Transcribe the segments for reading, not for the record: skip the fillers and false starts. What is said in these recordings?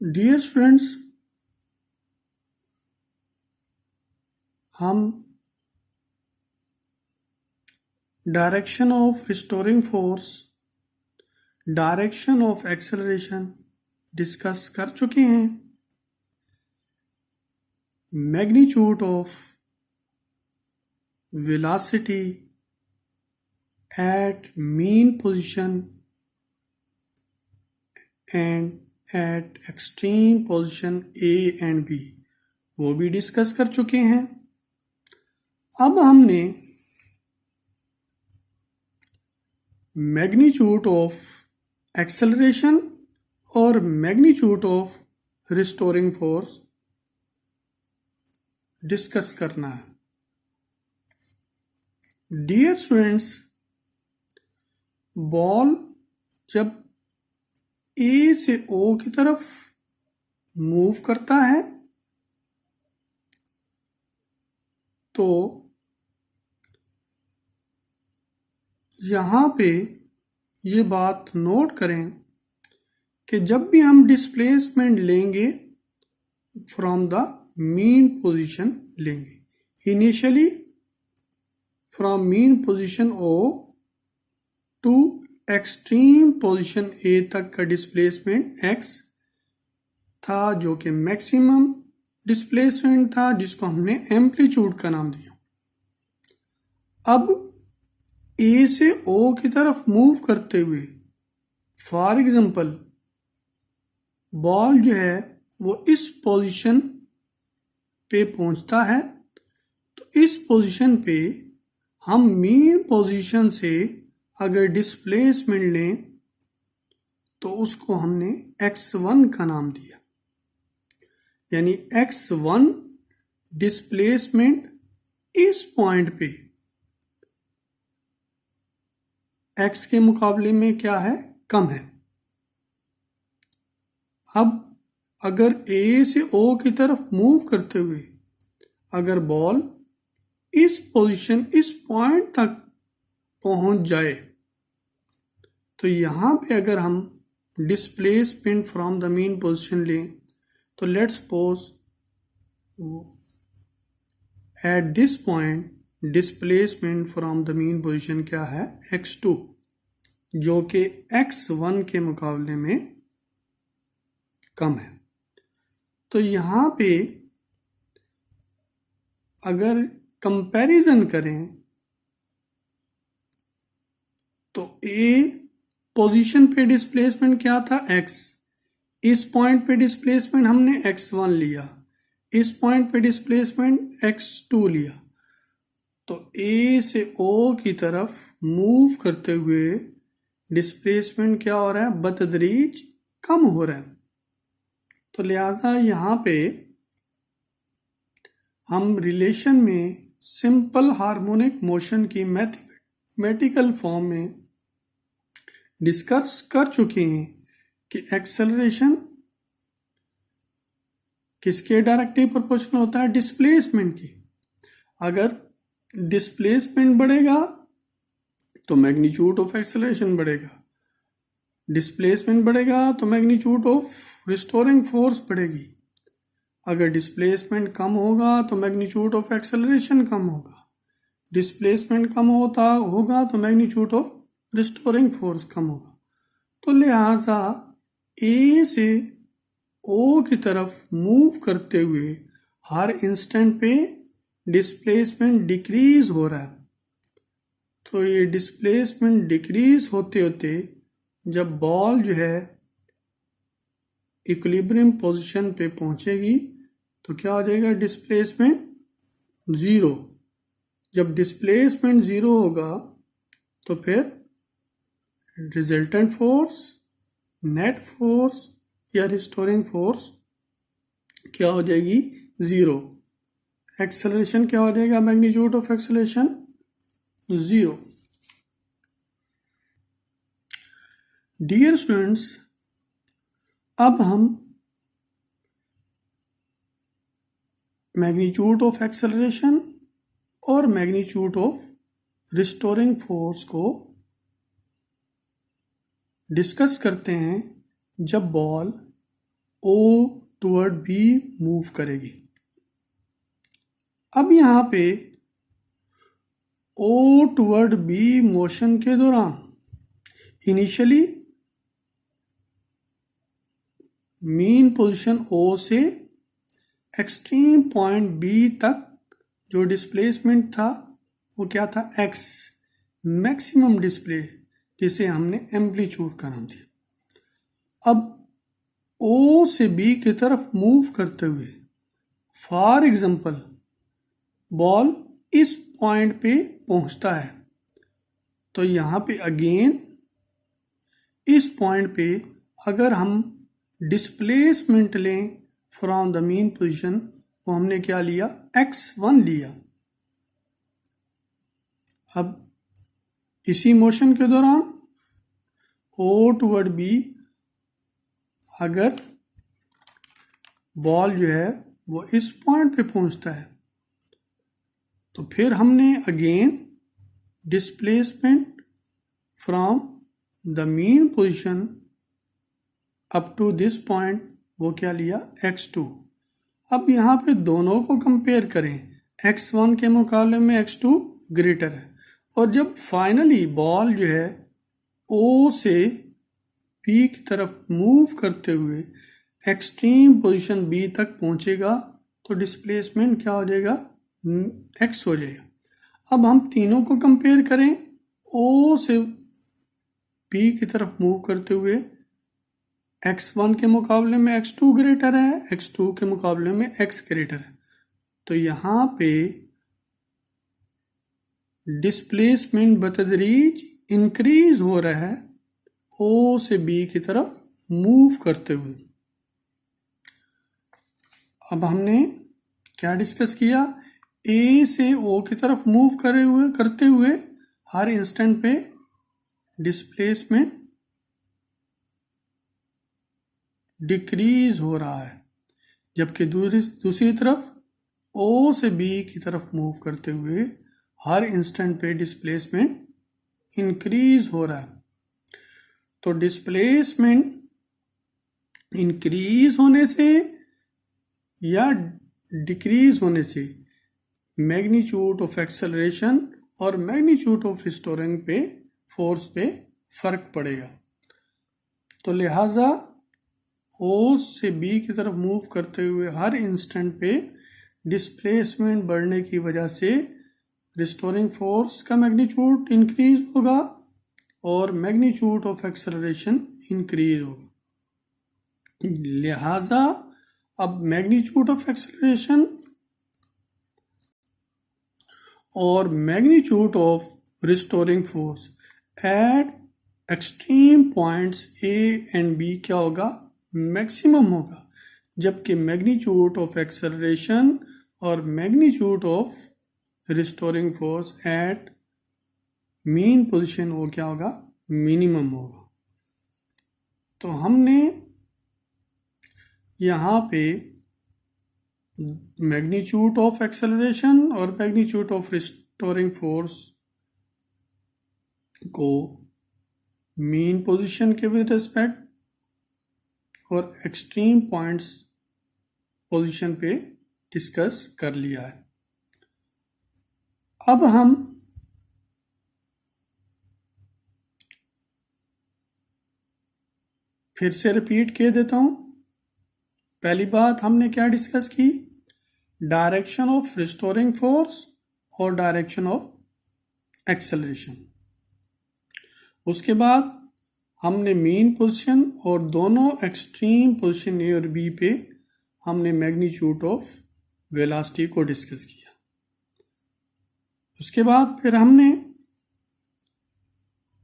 Dear students, हम direction of restoring force, direction of acceleration discuss कर चुके हैं। Magnitude of velocity at mean position and at extreme position A and B, वो भी discuss कर चुके हैं। अब हमने मैग्नीट्यूड ऑफ एक्सेलरेशन और magnitude of restoring force discuss करना है। डियर स्टूडेंट्स, बॉल जब ए से ओ की तरफ मूव करता है तो यहाँ पे ये बात नोट करें कि जब भी हम डिस्प्लेसमेंट लेंगे फ्रॉम द मीन पोजीशन लेंगे, initially from mean position O to extreme position A तक का डिस्प्लेसमेंट एक्स था, जो कि मैक्सिमम डिस्प्लेसमेंट था, जिसको हमने एम्पलीट्यूड का नाम दिया। अब ए से ओ की तरफ मूव करते हुए, फॉर एग्जांपल, बॉल जो है वो इस पोजीशन पे पहुंचता है, तो इस पोजीशन पे हम मीन पोजीशन से अगर डिस्प्लेसमेंट लें तो उसको हमने x1 का नाम दिया, यानी x1 डिस्प्लेसमेंट इस पॉइंट पे x के मुकाबले में क्या है, कम है। अब अगर A से O की तरफ मूव करते हुए अगर बॉल इस पोजीशन, इस पॉइंट तक पहुंच जाए, तो यहां पे अगर हम displacement from the mean position लें तो let's suppose at this point displacement from the mean position क्या है, x2, जो कि x1 के मुकाबले में कम है। तो यहां पे अगर कंपैरिजन करें तो A पोजीशन पे डिस्प्लेसमेंट क्या था, x, इस पॉइंट पे डिस्प्लेसमेंट हमने x1 लिया, इस पॉइंट पे डिस्प्लेसमेंट x2 लिया, तो A से O की तरफ मूव करते हुए डिस्प्लेसमेंट क्या हो रहा है, बतदरीज कम हो रहा है। तो लिहाजा यहाँ पे हम रिलेशन में सिंपल हार्मोनिक मोशन की मैथमेटिकल फॉर्म में डिस्कस कर चुके हैं कि एक्सेलरेशन किसके डायरेक्टली प्रोपोर्शनल होता है, डिस्प्लेसमेंट की। अगर डिस्प्लेसमेंट बढ़ेगा तो मैग्नीट्यूड ऑफ एक्सेलरेशन बढ़ेगा, डिस्प्लेसमेंट बढ़ेगा तो मैग्नीट्यूड ऑफ रिस्टोरिंग फोर्स बढ़ेगी, अगर डिस्प्लेसमेंट कम होगा तो मैग्नीट्यूड ऑफ एक्सेलरेशन कम होगा, डिस्प्लेसमेंट कम होगा तो मैग्नीट्यूड ऑफ रिस्टोरिंग फोर्स कम होगा। तो लिहाजा ए से ओ की तरफ मूव करते हुए हर इंस्टेंट पे डिस्प्लेसमेंट डिक्रीज हो रहा है। तो ये डिस्प्लेसमेंट डिक्रीज होते होते जब बॉल जो है इक्विलिब्रियम पोजीशन पे पहुंचेगी तो क्या हो जाएगा, डिस्प्लेसमेंट ज़ीरो। जब डिस्प्लेसमेंट ज़ीरो होगा तो फिर रिजल्टेंट फोर्स, नेट फोर्स या रिस्टोरिंग फोर्स क्या हो जाएगी, ज़ीरो। एक्सेलरेशन क्या हो जाएगा, magnitude of acceleration zero. Dear students, अब हम मैग्नीट्यूड ऑफ एक्सेलरेशन और मैग्नीट्यूड ऑफ रिस्टोरिंग फोर्स को डिस्कस करते हैं जब ball O toward B move करेगी। अब यहाँ पे ओ टुवर्ड बी मोशन के दौरान इनिशियली मीन पोजीशन ओ से एक्सट्रीम पॉइंट बी तक जो डिस्प्लेसमेंट था वो क्या था, एक्स, मैक्सिमम डिस्प्ले, जिसे हमने एम्पलीट्यूड का नाम दिया। अब ओ से बी की तरफ मूव करते हुए फॉर एग्जांपल बॉल इस पॉइंट पे पहुंचता है, तो यहाँ पे अगेन इस पॉइंट पे अगर हम डिस्प्लेसमेंट लें फ्रॉम द मीन पोजीशन, वो हमने क्या लिया, x1 लिया। अब इसी मोशन के दौरान O टुवर्ड B अगर बॉल जो है वो इस पॉइंट पे पहुंचता है, तो फिर हमने again displacement from the mean position up to this point वो क्या लिया, x2। अब यहाँ पे दोनों को कंपेयर करें, x1 के मुकाबले में x2 ग्रेटर है, और जब फाइनली बॉल जो है O से B की तरफ मूव करते हुए एक्सट्रीम पोजीशन B तक पहुंचेगा, तो डिस्प्लेसमेंट क्या हो जाएगा, x हो जाएगा। अब हम तीनों को कंपेयर करें, O से B की तरफ मूव करते हुए x1 के मुकाबले में x2 ग्रेटर है, x2 के मुकाबले में x ग्रेटर है, तो यहाँ पे डिस्प्लेसमेंट बतदरीज इंक्रीज हो रहा है O से B की तरफ मूव करते हुए। अब हमने क्या डिस्कस किया, A से O की तरफ मूव करते हुए हर इंस्टेंट पे डिस्प्लेसमेंट डिक्रीज हो रहा है, जबकि दूसरी तरफ O से B की तरफ मूव करते हुए हर इंस्टेंट पे डिस्प्लेसमेंट इंक्रीज हो रहा है। तो डिस्प्लेसमेंट इंक्रीज होने से या डिक्रीज होने से मैग्नीट्यूड ऑफ एक्सेलरेशन और मैग्नीट्यूड ऑफ रिस्टोरिंग पे फोर्स पे फर्क पड़ेगा। तो लिहाजा O से B की तरफ मूव करते हुए हर इंस्टेंट पे डिस्प्लेसमेंट बढ़ने की वजह से रिस्टोरिंग फोर्स का मैग्नीट्यूड इंक्रीज होगा और मैग्नीट्यूड ऑफ एक्सेलरेशन इंक्रीज होगा। लिहाजा अब मैग्नीट्यूड ऑफ एक्सेलरेशन और magnitude of restoring force eight extreme points A and B क्या होगा, मैक्सिमम होगा, जबकि मैग्नीट्यूड ऑफ एक्सेलरेशन और magnitude of restoring force at mean position वो क्या होगा, मिनिमम होगा। तो हमने यहाँ पे मैग्नीट्यूड ऑफ एक्सेलरेशन और मैग्नीट्यूड ऑफ रिस्टोरिंग फोर्स को मीन पोजीशन के विद रिस्पेक्ट और एक्सट्रीम पॉइंट्स पोजीशन पे डिस्कस कर लिया है। अब हम फिर से रिपीट किए देता हूं। पहली बात हमने क्या डिस्कस की, डायरेक्शन ऑफ रिस्टोरिंग फोर्स और डायरेक्शन ऑफ एक्सेलरेशन। उसके बाद हमने मीन पोजीशन और दोनों एक्सट्रीम पोजीशन ए और बी पे हमने मैग्नीट्यूड ऑफ वेलोसिटी को डिस्कस किया। उसके बाद फिर हमने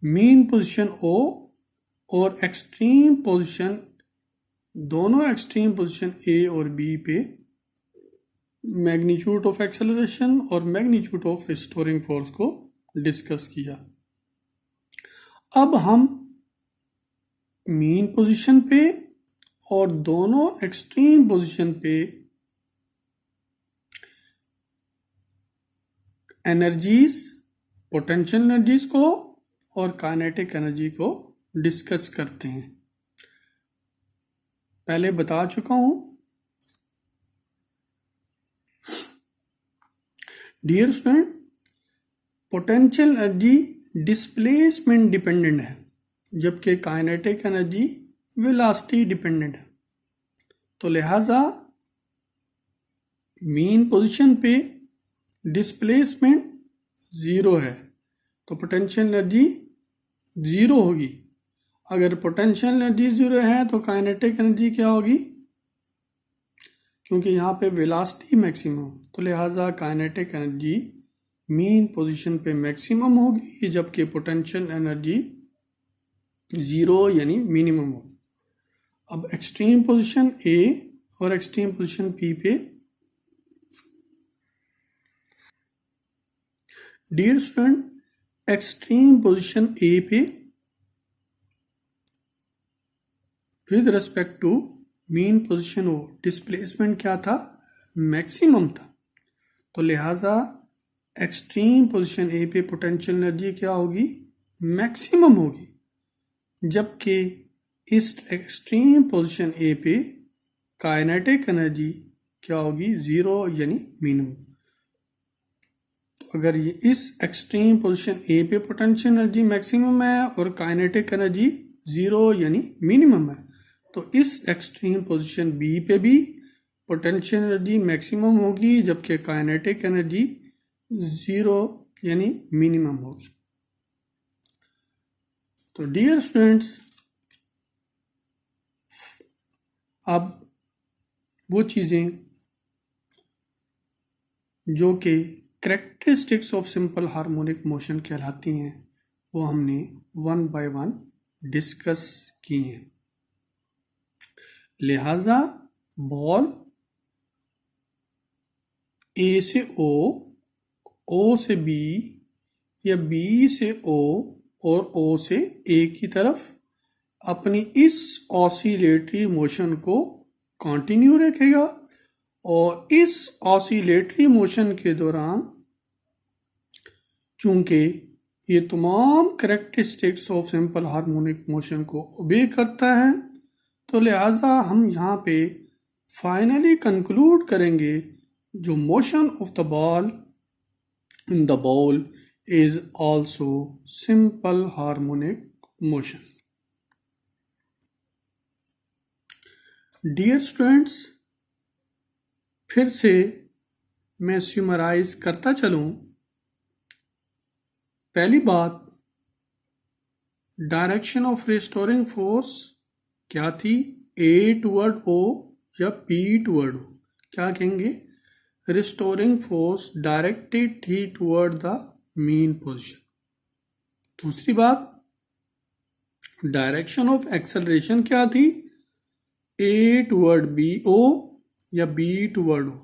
मीन पोजीशन ओ और एक्सट्रीम पोजीशन, दोनों एक्सट्रीम पोजीशन ए और बी पे मैग्नीट्यूड ऑफ एक्सेलरेशन और मैग्नीट्यूड ऑफ रिस्टोरिंग फोर्स को डिस्कस किया। अब हम मीन पोजीशन पे और दोनों एक्सट्रीम पोजीशन पे एनर्जीज, पोटेंशियल एनर्जीज को और काइनेटिक एनर्जी को डिस्कस करते हैं। पहले बता चुका हूं। Dear student, potential energy displacement dependent है, जबकि काइनेटिक एनर्जी वेलोसिटी डिपेंडेंट है। तो लिहाजा मीन पोजीशन पे डिस्प्लेसमेंट ज़ीरो है, तो पोटेंशियल एनर्जी ज़ीरो होगी। अगर पोटेंशियल एनर्जी ज़ीरो है तो काइनेटिक एनर्जी क्या होगी, क्योंकि यहाँ पे वेलोसिटी मैक्सिमम, तो लिहाजा काइनेटिक एनर्जी मीन पोजीशन पे मैक्सिमम होगी, जबकि पोटेंशियल एनर्जी ज़ीरो यानी मिनिमम होगी। अब एक्सट्रीम पोजीशन ए और एक्सट्रीम पोजीशन पी पे, dear student, extreme position A पे with respect to mean position O displacement क्या था, मैक्सिमम था। तो लिहाजा एक्सट्रीम पोजीशन ए पे पोटेंशियल एनर्जी क्या होगी, मैक्सिमम होगी, जबकि इस एक्सट्रीम पोजीशन ए पे काइनेटिक एनर्जी क्या होगी, ज़ीरो यानी मिनिमम। तो अगर ये इस एक्सट्रीम पोजीशन ए पे पोटेंशियल एनर्जी मैक्सिमम है और काइनेटिक एनर्जी ज़ीरो यानी मिनिमम है, तो इस एक्सट्रीम पोजीशन बी पे भी पोटेंशियल एनर्जी मैक्सिमम होगी, जबकि काइनेटिक एनर्जी ज़ीरो यानी मिनिमम होगी। तो डियर स्टूडेंट्स, अब वो चीज़ें जो कि characteristics of simple harmonic motion कहलाती हैं, वो हमने वन बाय वन डिस्कस की हैं। लिहाजा बॉल ए से ओ, ओ से बी या बी से ओ और ओ से ए की तरफ अपनी इस ऑसिलेटरी मोशन को कंटिन्यू रखेगा, और इस ऑसिलेटरी मोशन के दौरान चूंकि ये तमाम characteristics of simple harmonic motion को ओबे करता है, तो लिहाजा हम यहाँ पे फाइनली कंक्लूड करेंगे जो motion of the ball in the bowl is also simple harmonic motion. Dear students, फिर से मैं समराइज करता चलूं। पहली बात, डायरेक्शन ऑफ रिस्टोरिंग फोर्स क्या थी, ए टुवर्ड ओ या पी टुवर्ड ओ, क्या कहेंगे, रिस्टोरिंग फोर्स डायरेक्टेड थी टुवर्ड द मीन पोजीशन। दूसरी बात, डायरेक्शन ऑफ एक्सेलरेशन क्या थी, ए टुवर्ड बी ओ या बी टुवर्ड ओ,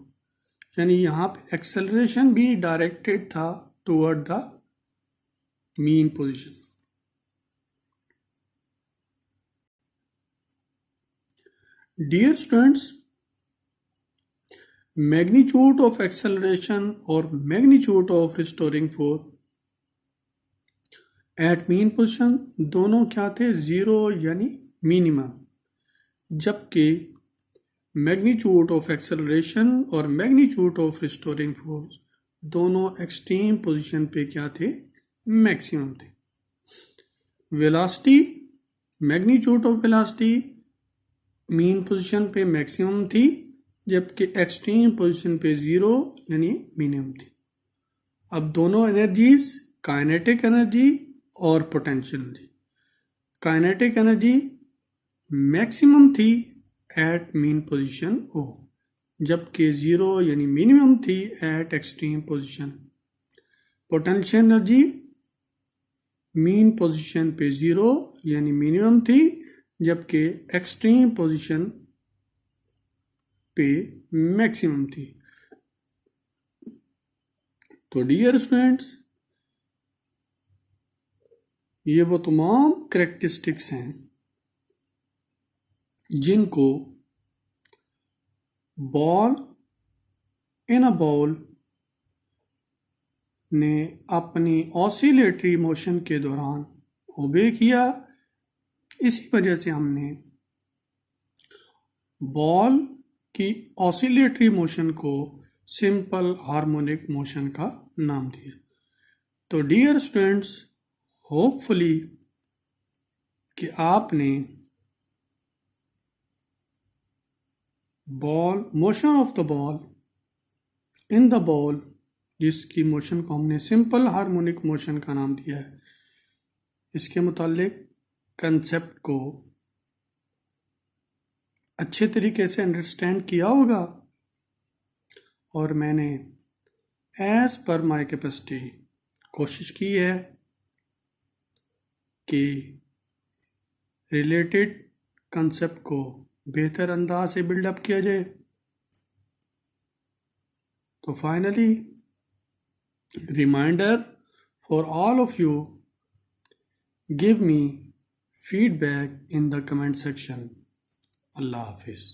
यानी यहाँ पे एक्सेलरेशन भी डायरेक्टेड था toward the mean position. Dear students, magnitude of acceleration और magnitude of restoring force at mean position दोनों क्या थे, ज़ीरो यानी मिनिमम, जबकि मैग्नीट्यूड ऑफ एक्सेलरेशन और मैग्नीट्यूड ऑफ रिस्टोरिंग फोर्स दोनों एक्सट्रीम पोजीशन पे क्या थे, मैक्सिमम थे। Velocity, magnitude of velocity mean position पे मैक्सिमम थी, जबकि एक्सट्रीम पोजीशन पे ज़ीरो यानी मिनिमम थी। अब दोनों एनर्जीज, काइनेटिक एनर्जी और potential energy, kinetic energy maximum थी एट मीन पोजीशन ओ, जबकि ज़ीरो यानी मिनिमम थी eight extreme position. Potential energy mean position पे ज़ीरो यानी मिनिमम थी, जबकि एक्सट्रीम पोजीशन पे मैक्सिमम थी। तो डियर स्टूडेंट्स, ये वो तमाम कैरेक्टरिस्टिक्स हैं जिनको बॉल इन अ बाउल ने अपनी ऑसिलेटरी मोशन के दौरान ओबे किया। इसी वजह से हमने बॉल की ऑसिलेटरी मोशन को सिंपल हार्मोनिक मोशन का नाम दिया। तो डियर स्टूडेंट्स, होपफुली कि आपने ball, motion of the ball in the ball, जिसकी मोशन को हमने सिंपल हार्मोनिक मोशन का नाम दिया है, इसके मुतालिक कंसेप्ट को अच्छे तरीके से अंडरस्टैंड किया होगा। और मैंने एज पर माई कैपेसिटी कोशिश की है कि रिलेटेड कंसेप्ट को बेहतर अंदाज से बिल्डअप किया जाए। तो finally reminder for all of you, give me feedback in the comment section. Allah Hafiz.